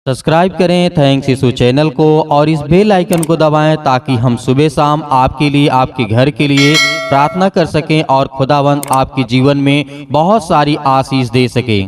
Subscribe करें thanks यीशु channel को और इस बेल आइकन को दबाएं ताकि हम सुबह शाम आपके लिए आपके घर के लिए प्रार्थना कर सकें और खुदावंद आपके जीवन में बहुत सारी आशीष दे सके।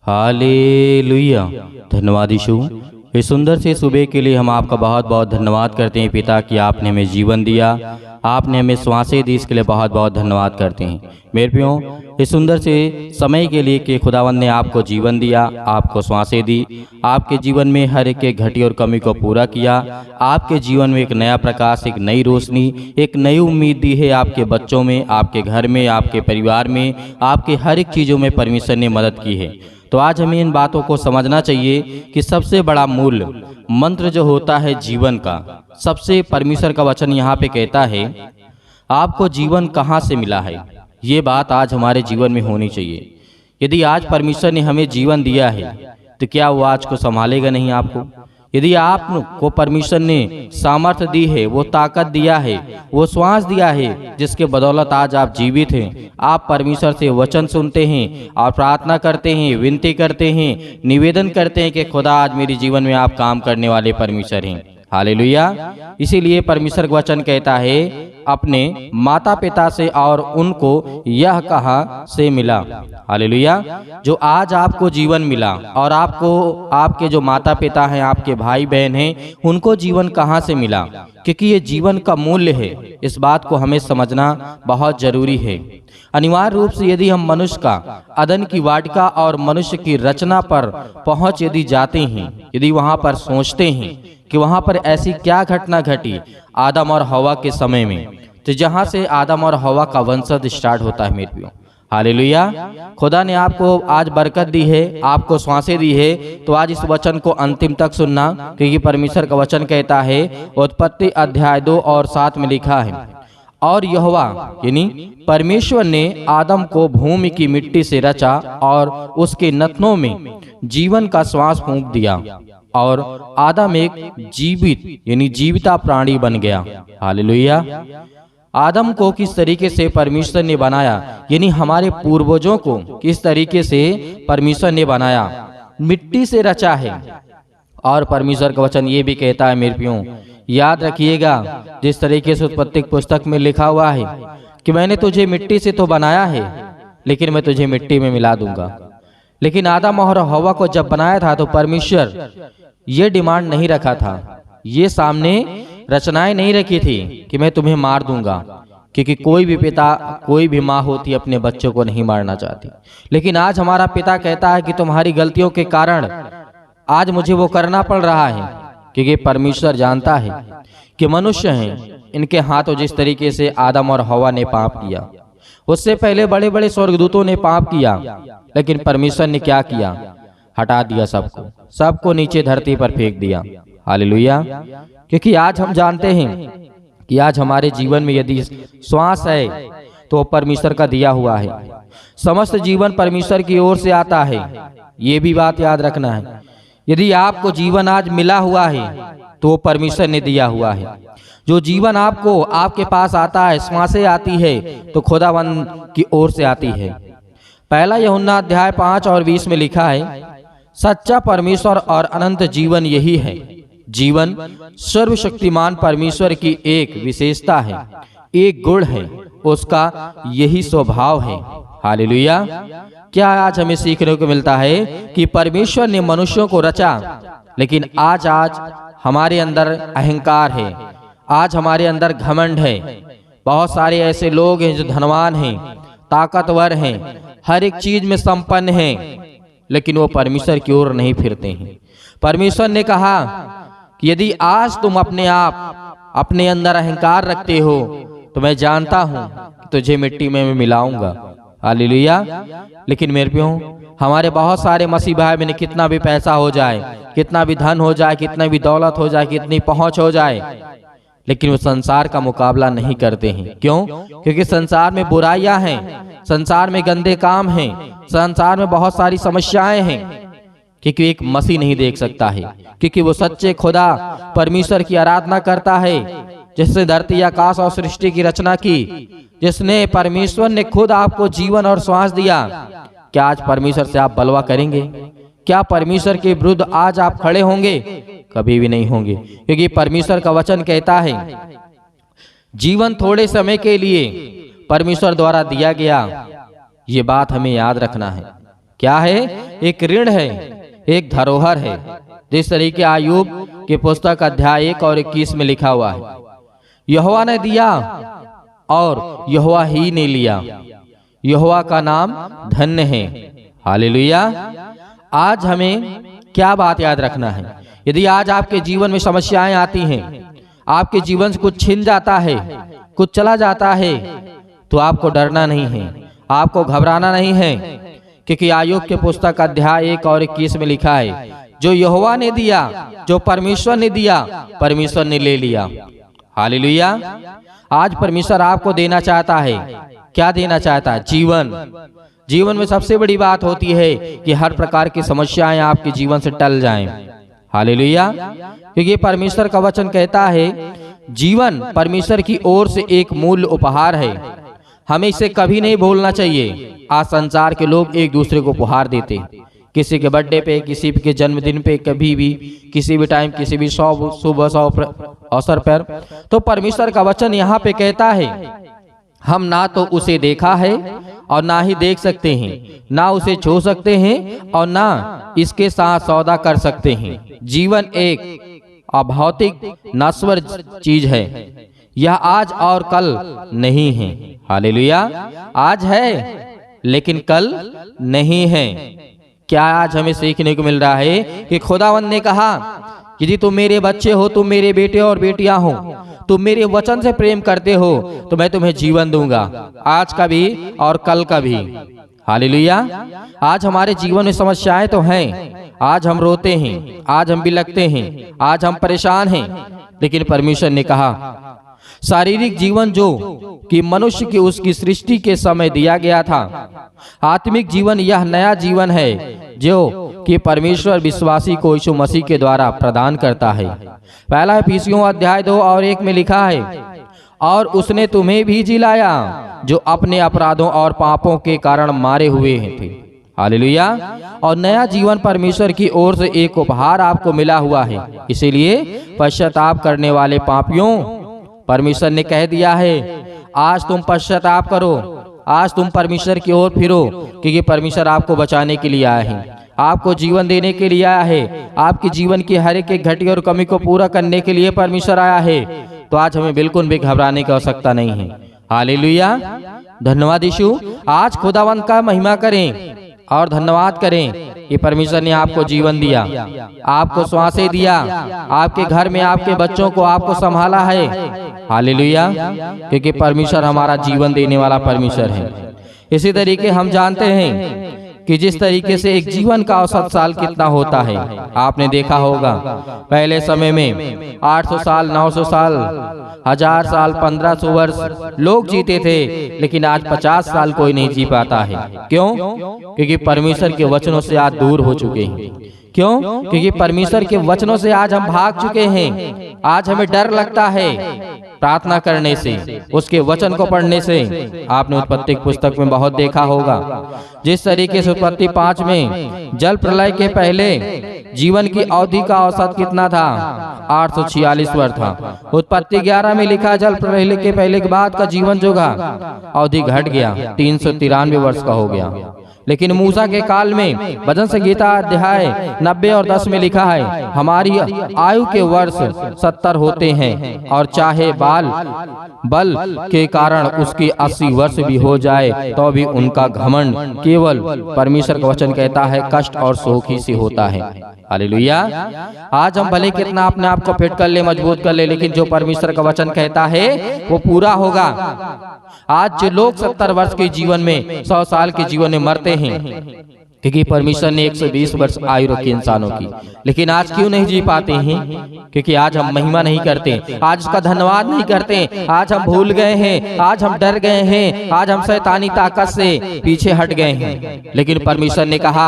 हालेलुया। धन्यवाद यीशु, इस सुंदर से सुबह के लिए हम आपका बहुत बहुत धन्यवाद करते हैं पिता कि आपने हमें जीवन दिया, आपने हमें श्वासें दी, इसके लिए बहुत बहुत धन्यवाद करते हैं। मेरे प्रियो, इस सुंदर से समय के लिए कि खुदावंद ने आपको जीवन दिया, आपको श्वासें दी, आपके जीवन में हर एक के घटी और कमी को पूरा किया, आपके जीवन में एक नया प्रकाश, एक नई रोशनी, एक नई उम्मीद दी है। आपके बच्चों में, आपके घर में, आपके परिवार में, आपके हर एक चीज़ों में परमेश्वर ने मदद की है। तो आज हमें इन बातों को समझना चाहिए कि सबसे बड़ा मूल मंत्र जो होता है जीवन का, सबसे परमेश्वर का वचन यहाँ पे कहता है आपको जीवन कहाँ से मिला है। ये बात आज हमारे जीवन में होनी चाहिए। यदि आज परमेश्वर ने हमें जीवन दिया है तो क्या वो आज को संभालेगा नहीं आपको? यदि आपको परमेश्वर ने सामर्थ्य दी है, वो ताकत दिया है, वो श्वास दिया है जिसके बदौलत आज आप जीवित हैं, आप परमेश्वर से वचन सुनते हैं और प्रार्थना करते हैं, विनती करते हैं, निवेदन करते हैं कि खुदा आज मेरे जीवन में आप काम करने वाले परमेश्वर हैं। हालेलुया। इसीलिए परमेश्वर का वचन कहता है अपने माता पिता से और उनको यह कहा से मिला। हालेलुया। जो आज आपको जीवन मिला और आपको आपके जो माता पिता हैं, आपके भाई बहन हैं, उनको जीवन कहाँ से मिला? क्योंकि ये जीवन का मूल्य है। इस बात को हमें समझना बहुत जरूरी है। अनिवार्य रूप से यदि हम मनुष्य का अदन की वाटिका और मनुष्य की रचना पर पहुंच यदि जाते हैं, यदि वहां पर सोचते हैं कि वहां पर ऐसी क्या घटना घटी आदम और हवा के समय में, तो जहां से आदम और हवा का वंशज स्टार्ट होता है। मेरे प्रियो, हालेलुया। खुदा ने आपको आज बरकत दी है, आपको श्वासें दी है, तो आज इस वचन को अंतिम तक सुनना, क्योंकि परमेश्वर का वचन कहता है उत्पत्ति अध्याय 2 और 7 में लिखा है और यहोवा यानी परमेश्वर ने आदम को भूमि की मिट्टी से रचा और उसके नथनों में जीवन का श्वास फूंक दिया और आदम एक जीवित यानी जीविता प्राणी बन गया। हालेलुया। आदम को किस तरीके से परमेश्वर ने बनाया, यानी हमारे पूर्वजों को किस तरीके से परमेश्वर ने बनाया, मिट्टी से रचा है। और परमेश्वर का वचन ये भी कहता है मेरे प्रियो, याद रखिएगा जिस तरीके से उत्पत्ति पुस्तक में लिखा हुआ है कि मैंने तुझे मिट्टी से तो बनाया है लेकिन मैं तुझे मिट्टी में मिला दूंगा। लेकिन आदम और हवा को जब बनाया था तो परमेश्वर ये डिमांड नहीं रखा था, ये सामने रचनाएं नहीं रखी थी कि मैं तुम्हें मार दूंगा, क्योंकि कोई भी पिता, कोई भी माँ होती अपने बच्चों को नहीं मारना चाहती। लेकिन आज हमारा पिता कहता है कि तुम्हारी गलतियों के कारण आज मुझे वो करना पड़ रहा है, क्योंकि परमेश्वर जानता है कि मनुष्य हैं, इनके हाथों जिस तरीके से आदम और हवा ने पाप किया, उससे पहले बड़े बड़े स्वर्गदूतों ने पाप किया, लेकिन परमेश्वर ने क्या किया? हटा दिया सबको नीचे धरती पर फेंक दिया। हालेलुया। क्योंकि आज हम जानते हैं कि आज हमारे जीवन में यदि श्वास है तो परमेश्वर का दिया हुआ है। समस्त जीवन परमेश्वर की ओर से आता है, ये भी बात याद रखना है। यदि आपको जीवन आज मिला हुआ है तो परमेश्वर ने दिया हुआ है। जो जीवन आपको आपके पास आता है, श्वासें आती है, तो खुदावंद की ओर से आती है। पहला यूहन्ना अध्याय 5 और 20 में लिखा है सच्चा परमेश्वर और अनंत जीवन यही है। जीवन सर्वशक्तिमान परमेश्वर की एक विशेषता है, एक गुण है, उसका यही स्वभाव है। हालेलुया। क्या आज हमें सीखने को मिलता है कि परमेश्वर ने मनुष्यों को रचा, लेकिन आज हमारे अंदर अहंकार है, आज हमारे अंदर घमंड है। बहुत सारे ऐसे लोग हैं जो धनवान हैं, ताकतवर हैं, हर एक चीज में संपन्न हैं, लेकिन वो परमेश्वर की ओर नहीं फिरते हैं। परमेश्वर ने कहा कि यदि आज तुम अपने अंदर अहंकार रखते हो तो मैं जानता हूं कि तुझे मिट्टी में मैं मिलाऊंगा। हालेलुया। लेकिन मेरे प्रियो, हमारे बहुत सारे मसीह भाई बहन, कितना भी पैसा हो जाए, कितना भी धन हो जाए, कितना भी दौलत हो जाए, कितनी पहुंच हो जाए, लेकिन वो संसार का मुकाबला नहीं करते हैं। क्यों? क्योंकि संसार में बुराइयां हैं, संसार में गंदे काम हैं, संसार में बहुत सारी समस्याएं हैं। क्योंकि एक मसीह नहीं देख सकता है, क्योंकि वो सच्चे खुदा परमेश्वर की आराधना करता है, जिसने धरती आकाश और सृष्टि की रचना की, जिसने परमेश्वर ने खुद आपको जीवन और श्वास दिया। क्या आज परमेश्वर से आप बलवा करेंगे? क्या परमेश्वर के विरुद्ध आज आप खड़े होंगे? कभी भी नहीं होंगे, क्योंकि परमेश्वर का वचन कहता है जीवन थोड़े समय के लिए परमेश्वर द्वारा दिया गया, ये बात हमें याद रखना है। क्या है? एक ऋण है, एक धरोहर है। जिस तरीके आयुब के पुस्तक अध्याय 1 और 21 में लिखा हुआ है, यहोवा ने दिया और यहोवा ही ने लिया, यहोवा का नाम धन्य है। हालेलुया। आज हमें क्या बात याद रखना है? यदि आज आपके जीवन में समस्याएं आती हैं, आपके जीवन से कुछ छिन जाता है, कुछ चला जाता है, तो आपको डरना नहीं है, आपको घबराना नहीं है, क्योंकि आयुब के पुस्तक अध्याय 1 और 21 में लिखा है जो यहोवा ने दिया, जो परमेश्वर ने दिया, परमेश्वर ने ले लिया। हालेलुया। आज परमेश्वर आपको देना चाहता है। क्या देना चाहता है? जीवन। जीवन में सबसे बड़ी बात होती है कि हर प्रकार की समस्याएं आपके जीवन से टल जाएं। हालेलुया। क्योंकि परमेश्वर का वचन कहता है जीवन परमेश्वर की ओर से एक मूल्य उपहार है। हमें इसे कभी नहीं भूलना चाहिए। आज संसार के लोग एक दूसरे को उपहार देते, किसी के बर्थडे पे, किसी के जन्मदिन पे, कभी भी किसी भी टाइम, किसी भी शुभ अवसर पर। तो परमेश्वर का वचन यहाँ पे कहता है हम ना तो उसे देखा है और ना ही देख सकते हैं, ना उसे छू सकते हैं और ना इसके साथ सौदा कर सकते हैं। जीवन एक अभौतिक नश्वर चीज है, यह आज और कल नहीं है। हालेलुया। आज है लेकिन कल नहीं है। क्या आज हमें सीखने को मिल रहा है कि खुदावंद ने कहा यदि तुम मेरे बच्चे हो, तुम मेरे बेटे और बेटियां हो, तुम मेरे वचन से प्रेम करते हो, तो मैं तुम्हें जीवन दूंगा, आज का भी और कल का भी। हालेलुया। आज हमारे जीवन में समस्याएं तो हैं, आज हम रोते हैं, आज हम बिलखते हैं, आज हम परेशान हैं, लेकिन परमेश्वर ने कहा शारीरिक जीवन जो कि मनुष्य की उसकी सृष्टि के समय दिया गया था, आत्मिक जीवन यह नया जीवन है जो कि परमेश्वर विश्वासी को यीशु मसीह के द्वारा प्रदान करता है। पहला इफिसियों अध्याय 2 और 1 में लिखा है और उसने तुम्हें भी जिलाया जो अपने अपराधों और पापों के कारण मारे हुए थे। हालेलुया। और नया जीवन परमेश्वर की ओर से एक उपहार आपको मिला हुआ है। इसीलिए पश्चाताप करने वाले पापियों, परमेश्वर ने कह दिया है आज तुम पश्चाताप करो, आज तुम परमेश्वर की ओर फिरो, क्योंकि परमेश्वर आपको बचाने के लिए आया है, आपको जीवन देने के लिए आया है, आपके जीवन की हर एक घटी और कमी को पूरा करने के लिए परमेश्वर आया है। तो आज हमें बिल्कुल भी घबराने की आवश्यकता नहीं है। हालेलुया। धन्यवाद यीशु। आज खुदावंत का महिमा करें और धन्यवाद करें कि परमेश्वर ने आपको जीवन दिया, आपको श्वासें दिया, आपके घर में आपके बच्चों को आपको संभाला है। हालेलुया। क्योंकि परमेश्वर हमारा जीवन देने वाला परमेश्वर है। इसी तरीके हम जानते हैं कि जिस तरीके से एक जीवन का औसत साल कितना होता है, आपने देखा होगा पहले समय में 800 साल, 900 साल, 1000 साल, 1500 वर्ष लोग जीते थे, लेकिन आज 50 साल कोई नहीं जी पाता है। क्यों? क्योंकि परमेश्वर के वचनों से आज दूर हो चुके हैं। क्यों? क्योंकि परमेश्वर के वचनों से आज हम भाग चुके हैं। आज हमें डर लगता है प्रार्थना करने से, उसके वचन को पढ़ने से। आपने उत्पत्ति की पुस्तक में बहुत देखा होगा जिस तरीके से उत्पत्ति 5 में जल प्रलय के पहले जीवन की अवधि का औसत कितना था? 846 वर्ष था। उत्पत्ति 11 में लिखा जल प्रलय के पहले के बाद का जीवन जो था अवधि घट गया, 393 वर्ष का हो गया। लेकिन मूसा के काल में भजन संहिता अध्याय 90 और 10 में लिखा है हमारी आयु के वर्ष 70 होते हैं और चाहे बल के कारण उसकी 80 वर्ष भी हो जाए तो भी उनका घमंड केवल परमेश्वर का वचन कहता है कष्ट और शोक ही से होता है। हालेलुया। आज हम भले कितना अपने आप को फिट कर ले, मजबूत कर ले, लेकिन जो परमेश्वर का वचन कहता है वो पूरा होगा। आज जो लोग 70 वर्ष के जीवन में, 100 साल के जीवन में मरते हैं क्योंकि परमेश्वर ने 120 वर्ष आयु रखी इंसानों की, लेकिन आज क्यों नहीं जी पाते हैं? क्योंकि आज हम महिमा नहीं करते, आज उसका धन्यवाद नहीं करते, आज हम भूल गए हैं, आज हम डर गए हैं, आज हम शैतानी ताकत से पीछे हट गए हैं। लेकिन परमेश्वर ने कहा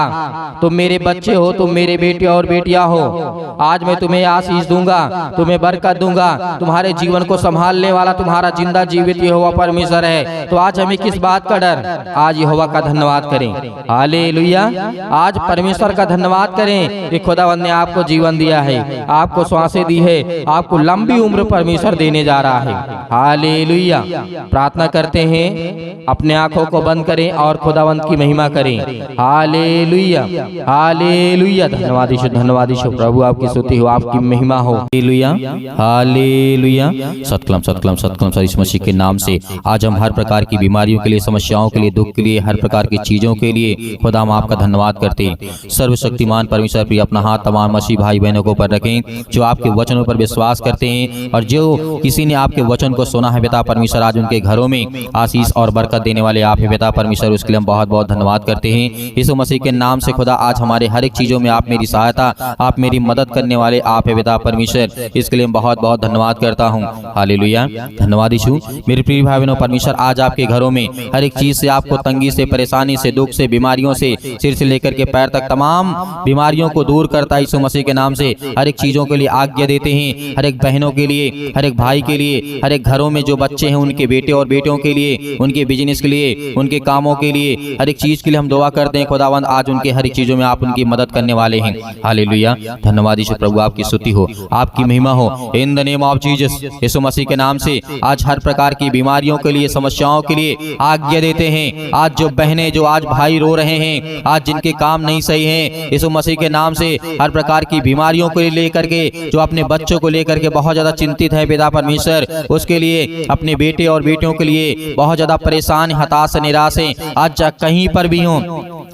तुम मेरे बच्चे हो, तुम मेरे बेटे और बेटियां हो, आज मैं तुम्हें आशीष दूंगा, तुम्हें बरकत दूंगा, तुम्हारे जीवन को संभालने वाला तुम्हारा जिंदा जीवित यहोवा परमेश्वर है। तो आज हमें किस बात का डर? आज यहोवा का धन्यवाद करें। हालेलुया। आज परमेश्वर का धन्यवाद करें कि खुदावंद ने आपको जीवन दिया है, आपको सांसें दी है, आपको लंबी उम्र परमेश्वर देने जा रहा है। हालेलुया। प्रार्थना करते हैं, अपने आंखों को बंद करें और खुदावंद की महिमा करें। Hallelujah, hallelujah. धन्यवाद यीशु, धन्यवाद यीशु। प्रभु आपकी स्तुति हो, आपकी महिमा हो। Hallelujah, hallelujah. सतकलम सतकलम सतकलम सर यीशु मसीह के नाम से आज हम हर प्रकार की बीमारियों के लिए, समस्याओं के लिए, दुख के लिए, हर प्रकार की चीजों के लिए खुदा हम आपका धन्यवाद करते हैं। सर्वशक्तिमान परमेश्वर भी अपना हाथ तमाम मसीह भाई बहनों को पर रखें जो आपके वचनों पर विश्वास करते हैं और जो किसी ने आपके वचन को सुना है पिता परमेश्वर, आज उनके घरों में आशीष और बरकत देने वाले आप है पिता परमेश्वर, उसके लिए हम बहुत बहुत धन्यवाद करते हैं। यीशु मसीह के नाम से खुदा आज हमारे हर एक चीजों में आप मेरी सहायता, आप मेरी मदद करने वाले आप है पिता परमेश्वर, इसके लिए बहुत बहुत धन्यवाद करता हूँ। हालेलुया। धन्यवाद यीशु। मेरे प्रिय भाई बहनों, परमेश्वर आज आपके घरों में हर एक चीज से, आपको तंगी से, परेशानी से, दुख से, बीमारियों से, सिर से लेकर के पैर तक तमाम बीमारियों को दूर करता है। यीशु मसीह के नाम से हर एक चीजों के लिए आज्ञा देते हैं, हर एक बहनों के लिए, हर एक भाई के लिए, हर एक घरों में जो बच्चे हैं उनके बेटे और बेटियों के लिए, उनके बिजनेस के लिए, उनके कामों के लिए, हर एक चीज के लिए हम दुआ करते हैं। खुदावंद आज उनके हर एक चीजों में आप उनकी मदद करने वाले हैं। हालेलुया। धन्यवाद यीशु। प्रभु आपकी स्तुति हो, आपकी महिमा हो। In the name of Jesus, Yeshu Masih के नाम से आज हर प्रकार की बीमारियों के लिए, समस्याओं के लिए आज्ञा देते हैं। आज जो बहनें, जो आज भाई रो रहे हैं, आज जिनके काम नहीं सही हैं, यीशु मसीह के नाम से हर प्रकार की बीमारियों को लेकर के, जो अपने बच्चों को लेकर के बहुत ज्यादा चिंतित है पिता परमेश्वर, उसके लिए, अपने बेटे और बेटियों के लिए बहुत ज्यादा परेशान, हताश, निराश हैं, आज कहीं पर भी हों,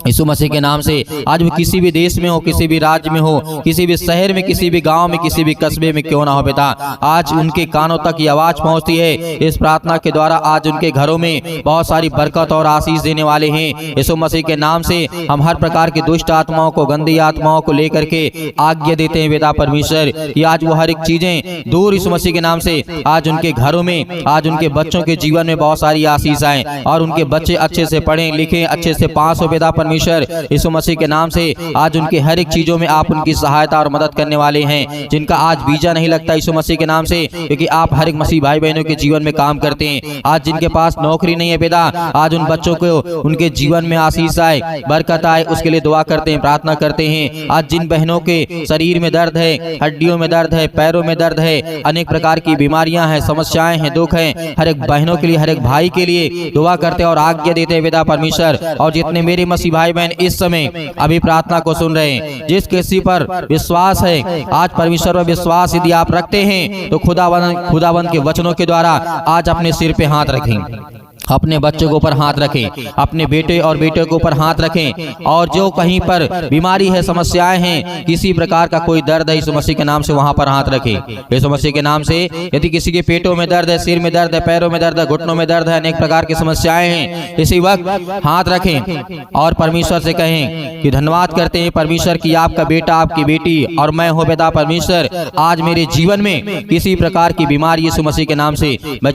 यीशु मसीह के नाम से आज वो किसी भी देश में हो, किसी भी राज्य में हो, किसी भी शहर में, किसी भी गांव में, किसी भी कस्बे में क्यों ना हो पिता, आज उनके कानों तक ये आवाज पहुंचती है। इस प्रार्थना के द्वारा आज उनके घरों में बहुत सारी बरकत और आशीष देने वाले हैं। यीशु मसीह के नाम से हम हर प्रकार की दुष्ट आत्माओं को, गंदी आत्माओं को लेकर के आज्ञा देते हैं पिता परमेश्वर कि आज वो हर एक चीजें दूर यीशु मसीह के नाम से आज उनके घरों में, आज उनके बच्चों के जीवन में बहुत सारी आशीष आए और उनके बच्चे अच्छे से पढ़ें लिखें, अच्छे से पास हो पिता परमेश्वर। यीशु मसीह के नाम से आज उनके हर एक चीजों में आप उनकी सहायता और मदद करने वाले हैं। जिनका आज वीजा नहीं लगता यीशु मसीह के नाम से, क्योंकि आप हर एक मसीह भाई बहनों के जीवन में काम करते हैं। आज जिनके पास नौकरी नहीं है पिता, आज उन बच्चों को उनके जीवन में आशीष आए, बरकत आए, उसके लिए दुआ करते हैं, प्रार्थना करते हैं। आज जिन बहनों के शरीर में दर्द है, हड्डियों में दर्द है, पैरों में दर्द है, अनेक प्रकार की बीमारियां हैं, समस्याएं हैं, दुख हैं, हर एक बहनों के लिए, हर एक भाई के लिए दुआ करते हैं और आज्ञा देते हैं पिता परमेश्वर। और जितने मेरे मसीह भाई बहन इस समय अभी प्रार्थना को सुन रहे हैं, जिस किसी पर विश्वास है, आज परमेश्वर पर विश्वास यदि आप रखते हैं तो खुदावंद के वचनों के द्वारा आज अपने सिर पे हाथ रखें, अपने बच्चों के ऊपर हाथ रखें, अपने बेटे और बेटे के ऊपर हाथ रखें, और जो कहीं पर बीमारी है, समस्याएं हैं, किसी प्रकार का कोई दर्द है, यीशु मसीह के नाम से वहां पर हाथ रखें। यीशु मसीह के नाम से यदि किसी के पेटों में दर्द है, सिर में दर्द है, पैरों में दर्द है, घुटनों में दर्द है, अनेक प्रकार की समस्याएं हैं, इसी वक्त हाथ रखें और परमेश्वर से कहें कि धन्यवाद करते हैं परमेश्वर की आपका बेटा, आपकी बेटी और मैं हूँ पिता परमेश्वर, आज मेरे जीवन में किसी प्रकार की बीमारी यीशु मसीह के नाम से मैं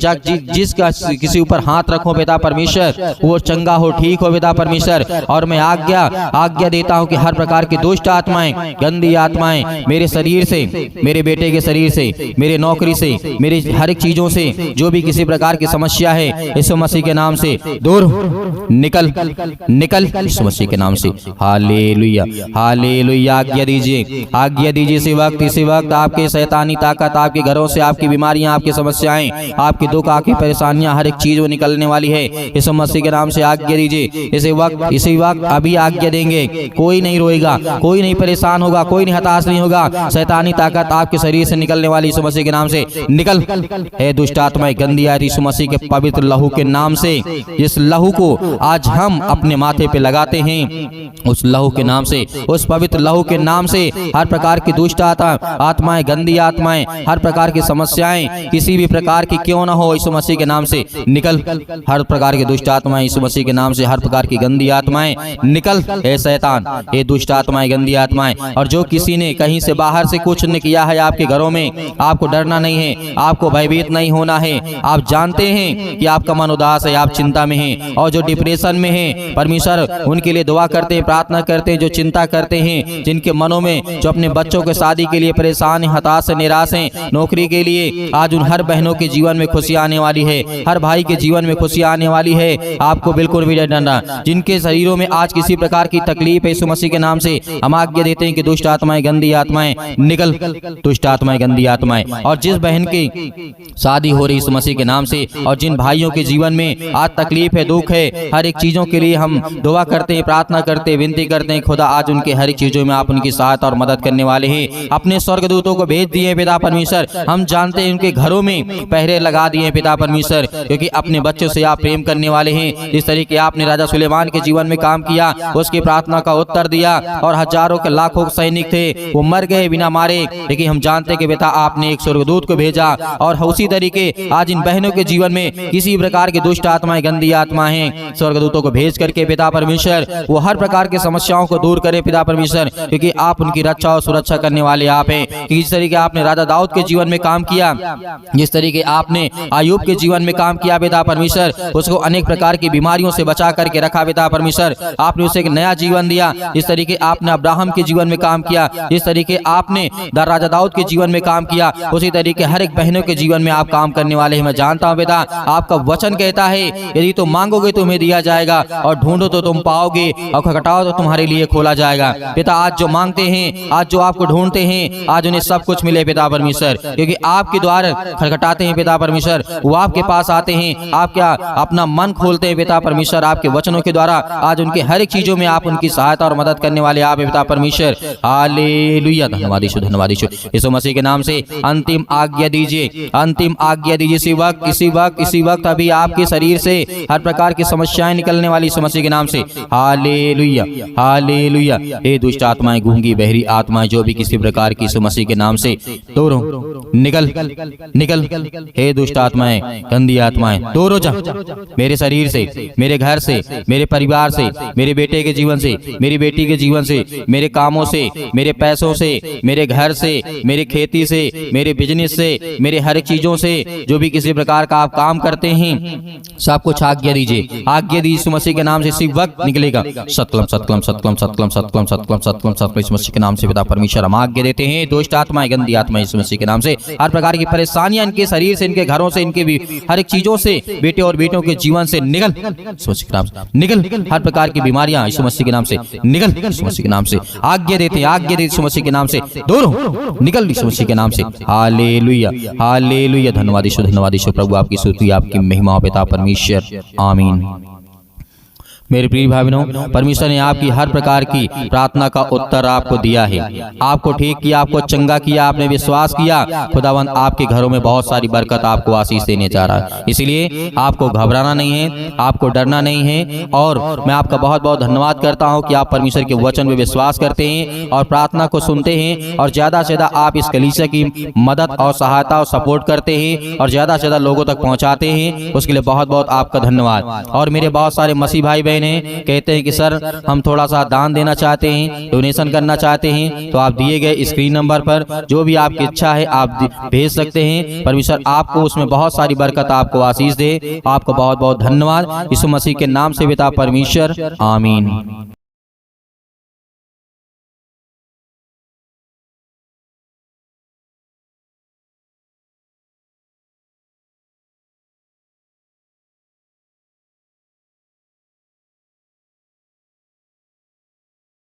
जिसका किसी ऊपर हाथ रखूं पिता परमेश्वर, वो चंगा हो, ठीक हो पिता परमेश्वर। और मैं आज्ञा देता हूं कि हर प्रकार की दुष्ट आत्माएं, गंदी आत्माएं मेरे शरीर से, मेरे बेटे के शरीर से, मेरे नौकरी से, मेरे हर एक चीजों से जो भी किसी प्रकार की समस्या है, यीशु मसीह के नाम से दूर निकल यीशु मसीह के नाम से। Hallelujah, hallelujah. आज्ञा दीजिए इसी वक्त आपके शैतानी ताकत, आपके घरों से, आपकी बीमारियां, आपकी समस्याएं, आपके दुख, आपकी परेशानियां, हर एक चीज वो निकलने वाली है। यीशु मसीह के नाम से आज्ञा दीजिए इसी वक्त अभी आज्ञा देंगे। कोई नहीं रोएगा, कोई नहीं परेशान होगा, कोई नहीं हताश नहीं होगा। शैतानी ताकत आपके शरीर से निकलने वाली यीशु मसीह के नाम से निकल। हे दुष्ट आत्माएं, गंदी आत्माएं, यीशु मसीह के पवित्र लहू के नाम से, इस लहू को आज हम अपने माथे पे लगाते हैं, उस लहू के नाम से, उस पवित्र लहू के नाम से हर प्रकार की दुष्ट आत्माएं, गंदी आत्माएं, हर प्रकार की समस्याएं किसी भी प्रकार की क्यों ना हो, यीशु मसीह के नाम से निकल। हर प्रकार की दुष्ट आत्माएं यीशु मसीह के नाम से, हर प्रकार की गंदी आत्माएं निकल। हे शैतान, हे दुष्ट आत्माएं, गंदी आत्माएं, और जो किसी ने कहीं से बाहर से कुछ ने किया है आपके घरों में, आपको डरना नहीं है, आपको भयभीत नहीं होना है। आप जानते हैं कि आपका मन उदास है, आप चिंता में हैं, और जो डिप्रेशन में है, परमेश्वर उनके लिए दुआ करते हैं, प्रार्थना करते हैं, जो चिंता करते हैं, जिनके मनों में, जो अपने बच्चों के शादी के लिए परेशान, हताश, निराश हैं, नौकरी के लिए, आज उन हर बहनों के जीवन में खुशी आने वाली है, हर भाई के जीवन में खुशी खुशियां आने वाली है, आपको बिल्कुल भी डरना। जिनके शरीरों में आज किसी प्रकार की तकलीफ है, यीशु मसीह के नाम से हम आज्ञा देते हैं कि दुष्ट आत्माएं, गंदी आत्माएं निकल, दुष्ट आत्माएं, गंदी आत्माएं। और जिस बहन की शादी हो रही यीशु मसीह के नाम से, और जिन भाइयों के जीवन में आज तकलीफ है, दुख है, हर एक चीजों के लिए हम दुआ करते हैं, प्रार्थना करते हैं, विनती करते हैं, खुदा आज उनके हर एक चीजों में आप उनकी सहायता और मदद करने वाले हैं। अपने स्वर्गदूतों को भेज दिए पिता परमेश्वर, हम जानते हैं उनके घरों में पहरे लगा दिए पिता परमेश्वर, क्योंकि अपने बच्चों से आप प्रेम करने वाले हैं। इस तरीके आपने राजा सुलेमान के जीवन में काम किया, उसकी प्रार्थना का उत्तर दिया, और हजारों के लाखों सैनिक थे वो मर गए बिना मारे, लेकिन हम जानते कि बेटा आपने एक स्वर्गदूत को भेजा। और उसी तरीके आज इन बहनों के जीवन में किसी प्रकार के दुष्ट आत्माएं, गंदी आत्माएं, स्वर्गदूतों को भेज करके पिता परमेश्वर वो हर प्रकार की समस्याओं को दूर करें पिता परमेश्वर, क्योंकि आप उनकी रक्षा और सुरक्षा करने वाले आप हैं। जिस तरीके आपने राजा दाऊद के जीवन में काम किया, जिस तरीके आपने अय्यूब के जीवन में काम किया पिता परमेश्वर, उसको अनेक प्रकार की बीमारियों से बचा करके रखा पिता परमेश्वर, आपने उसे एक नया जीवन दिया। जिस तरीके आपने अब्राहम के जीवन में काम किया, जिस तरीके आपने राजा दाऊद के जीवन में काम किया, उसी तरीके हर एक बहनों के जीवन में आप काम करने वाले हैं। मैं जानता हूं बेटा, आपका वचन कहता है यदि तुम मांगोगे तुम्हें दिया जाएगा, और ढूंढो तो तुम पाओगे, और खटखटाओ तो तुम्हारे लिए खोला जाएगा। पिता आज जो मांगते हैं, आज जो आपको ढूंढते हैं, आज उन्हें सब कुछ मिले पिता परमेश्वर, क्योंकि आपके द्वार खटखटाते हैं पिता परमेश्वर, वो आपके पास आते हैं, आप क्या अपना मन खोलते हैं पिता परमेश्वर, आपके वचनों के द्वारा आज उनके हर एक चीजों में आप उनकी सहायता और मदद करने वाले आप पिता परमेश्वर। हालेलुया, धन्यवाद यीशु, धन्यवाद यीशु। यीशु मसीह के नाम से अंतिम आज्ञा दीजिए, अंतिम आज्ञा दीजिए। इसी वक्त अभी आपके शरीर से हर प्रकार की समस्याएं निकलने वाली यीशु मसीह के नाम से। Hallelujah, hallelujah. हे दुष्ट आत्माएं, गूंगी बहरी आत्माएं, जो भी किसी प्रकार की यीशु मसीह के नाम से दूर हो, निकल निकल। हे दुष्ट आत्माएं, गंदी आत्माएं, दूर हो जा मेरे शरीर से, मेरे घर से, मेरे परिवार से, मेरे बेटे के जीवन से, मेरी बेटी के जीवन से, मेरे कामों से, मेरे पैसों से, मेरे घर से, मेरी खेती से, मेरे बिजनेस से, मेरे हर एक चीजों से, जो भी किसी प्रकार का आप काम करते हैं, सब कुछ आज्ञा दीजिए, आज्ञा दी यीशु मसीह के नाम से। इसी वक्त निकलेगा सतकलम सतकलम सतकलम सतकलम सतकलम सतकलम सतकलम सतकलम यीशु मसीह के नाम से पिता परमेश्वर हम आज्ञा देते हैं। दुष्ट आत्माएं, गंदी आत्माएं यीशु मसीह के नाम से, हर प्रकार की परेशानियां इनके शरीर से, इनके घरों से, इनके भी हर एक चीजों से, बेटे और बेटों के जीवन से निकल यीशु मसीह के नाम से, निकल। हर प्रकार की बीमारियां यीशु मसीह के नाम से निकल, यीशु मसीह के नाम से आज्ञा देते हैं, आज्ञा देते यीशु मसीह के नाम से, दूर हो, निकल यीशु मसीह के नाम से। हालेलुया, हालेलुया, धन्यवाद यीशु, धन्यवाद यीशु। प्रभु आपकी स्तुति, आपकी महिमा पिता परमेश्वर, आमीन। मेरे प्रिय भाई बहनों, परमेश्वर ने आपकी हर प्रकार की प्रार्थना का उत्तर आपको दिया है, आपको ठीक किया, आपको चंगा किया, आपने विश्वास किया। खुदावंद आपके घरों में बहुत सारी बरकत, आपको आशीष देने जा रहा है। इसलिए आपको घबराना नहीं है, आपको डरना नहीं है। और मैं आपका बहुत बहुत धन्यवाद करता हूं कि आप परमेश्वर के वचन में विश्वास करते हैं और प्रार्थना को सुनते हैं, और ज़्यादा से ज़्यादा आप इस कलीसिया की मदद और सहायता और सपोर्ट करते हैं, और ज़्यादा से ज़्यादा लोगों तक पहुँचाते हैं। उसके लिए बहुत बहुत आपका धन्यवाद। और मेरे बहुत सारे मसीह भाई बहन कहते हैं कि सर हम थोड़ा सा दान देना चाहते हैं, डोनेशन करना चाहते हैं, तो आप दिए गए स्क्रीन नंबर पर जो भी आपकी इच्छा है आप भेज सकते हैं। परमेश्वर आपको उसमें बहुत सारी बरकत, आपको आशीष दे। आपको बहुत बहुत धन्यवाद यीशु मसीह के नाम से पिता परमेश्वर, आमीन।